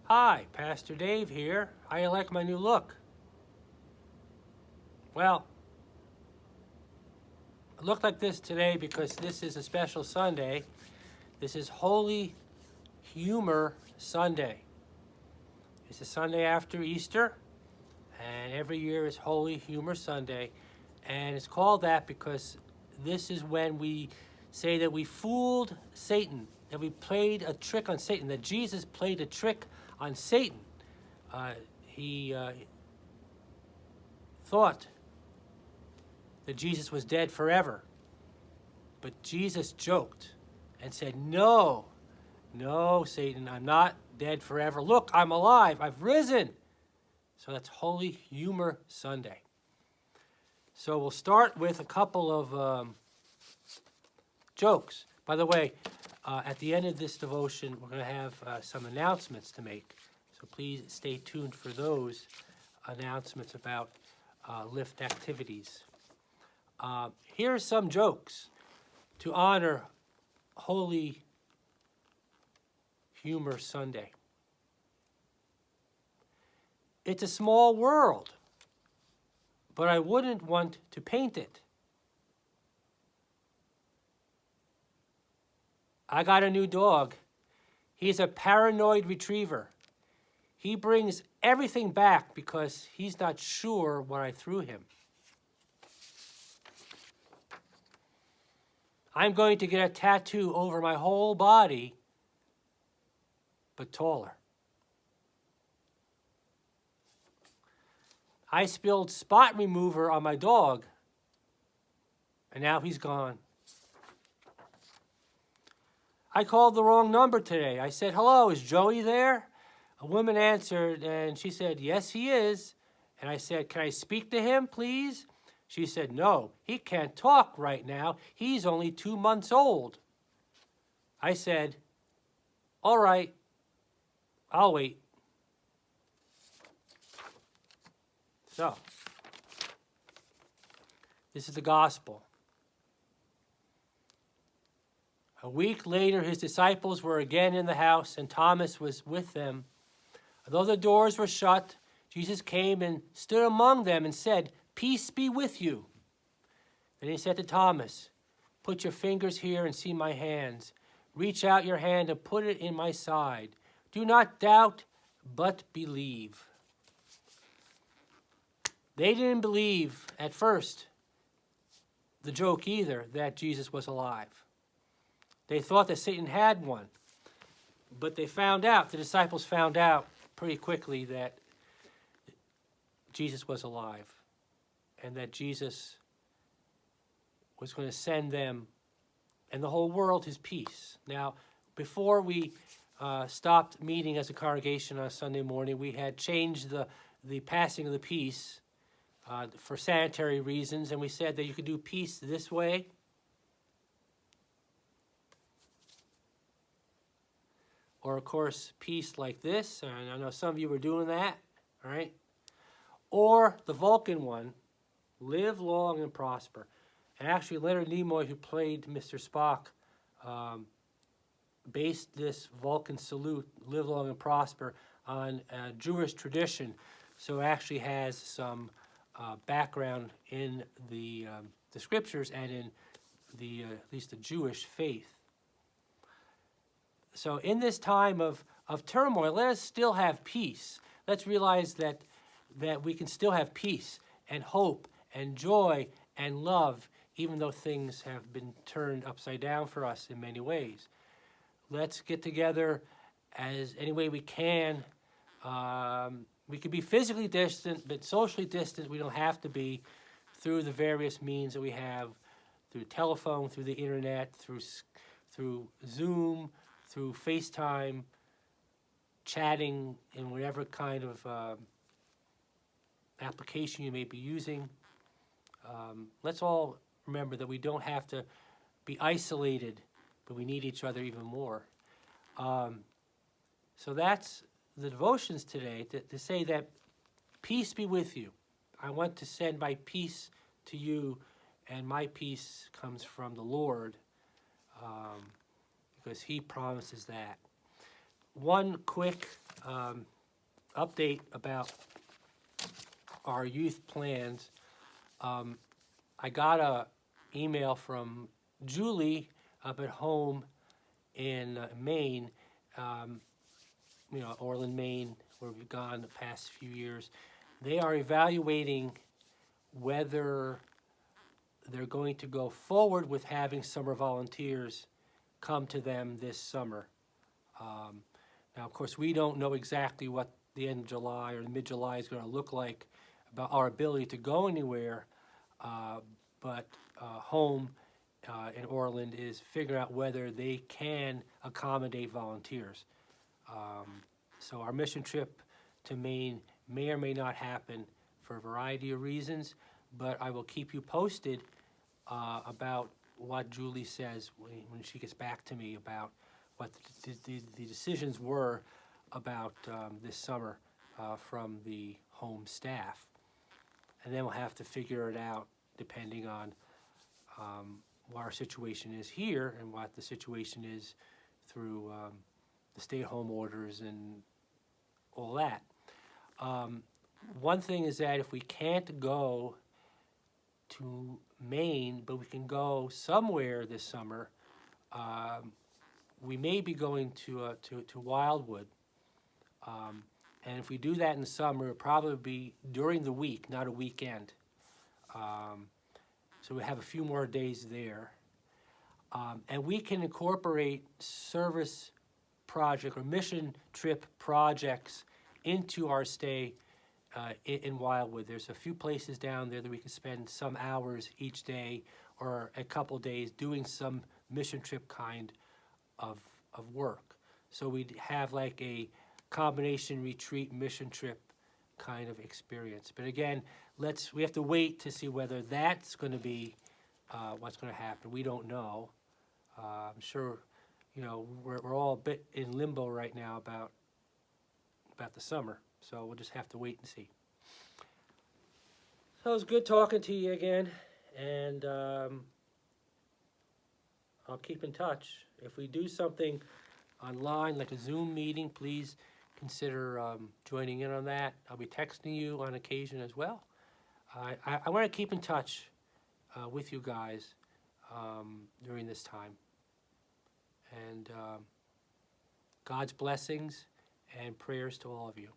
Hi, Pastor Dave here. How you like my new look? Well, I look like this today because this is a special Sunday. This is Holy Humor Sunday. It's the Sunday after Easter, and every year is Holy Humor Sunday. And it's called that because this is when we say that we fooled Satan, that we played a trick on Satan, that Jesus played a trick on Satan. He thought that Jesus was dead forever. But Jesus joked and said, No, Satan, I'm not dead forever. Look, I'm alive. I've risen. So that's Holy Humor Sunday. So we'll start with a couple of jokes. By the way, at the end of this devotion, we're going to have some announcements to make. So please stay tuned for those announcements about lift activities. Here are some jokes to honor Holy Humor Sunday. It's a small world, but I wouldn't want to paint it. I got a new dog. He's a paranoid retriever. He brings everything back because he's not sure what I threw him. I'm going to get a tattoo over my whole body, but taller. I spilled spot remover on my dog, and now he's gone. I called the wrong number today. I said, hello, is Joey there? A woman answered, and she said, yes, he is. And I said, can I speak to him, please? She said, no, he can't talk right now. He's only 2 months old. I said, all right, I'll wait. So, this is the gospel. A week later, his disciples were again in the house, and Thomas was with them. Although the doors were shut, Jesus came and stood among them and said, peace be with you. Then he said to Thomas, put your fingers here and see my hands. Reach out your hand and put it in my side. Do not doubt, but believe. They didn't believe at first the joke either, that Jesus was alive. They thought that Satan had one. But they found out, the disciples found out pretty quickly that Jesus was alive and that Jesus was going to send them and the whole world his peace. Now, before we stopped meeting as a congregation on Sunday morning, we had changed the passing of the peace for sanitary reasons, and we said that you could do peace this way, or of course peace like this, and I know some of you were doing that, all right? Or the Vulcan one, live long and prosper. And actually Leonard Nimoy, who played Mr. Spock, based this Vulcan salute, live long and prosper, on a Jewish tradition. So it actually has some background in the scriptures and in at least the Jewish faith. So in this time of turmoil, let us still have peace. Let's realize that we can still have peace and hope and joy and love, even though things have been turned upside down for us in many ways. Let's get together as any way we can. We could be physically distant, but socially distant we don't have to be, through the various means that we have, through telephone, through the internet, through Zoom, through FaceTime, chatting in whatever kind of application you may be using. Let's all remember that we don't have to be isolated, but we need each other even more. So that's the devotions today, to say that peace be with you. I want to send my peace to you, and my peace comes from the Lord, because he promises that. One quick update about our youth plans. I got a email from Julie up at home in Maine, Orland, Maine, where we've gone the past few years. They are evaluating whether they're going to go forward with having summer volunteers come to them this summer. Now, of course, we don't know exactly what the end of July or mid-July is going to look like about our ability to go anywhere, but Home in Orland is figuring out whether they can accommodate volunteers. So our mission trip to Maine may or may not happen for a variety of reasons, but I will keep you posted about what Julie says when she gets back to me about what the decisions were about this summer from the home staff. And then we'll have to figure it out depending on what our situation is here and what the situation is through the stay-at-home orders and all that. One thing is that if we can't go to Maine, but we can go somewhere this summer, we may be going to Wildwood. And if we do that in the summer, it'll probably be during the week, not a weekend. So we have a few more days there. And we can incorporate service project or mission trip projects into our stay in Wildwood. There's a few places down there that we can spend some hours each day or a couple days doing some mission trip kind of work. So we'd have like a combination retreat mission trip kind of experience. But again, we have to wait to see whether that's going to be what's going to happen. We don't know. I'm sure, we're all a bit in limbo right now about the summer. So we'll just have to wait and see. So it was good talking to you again, and I'll keep in touch. If we do something online, like a Zoom meeting, please consider joining in on that. I'll be texting you on occasion as well. I want to keep in touch with you guys during this time. And God's blessings and prayers to all of you.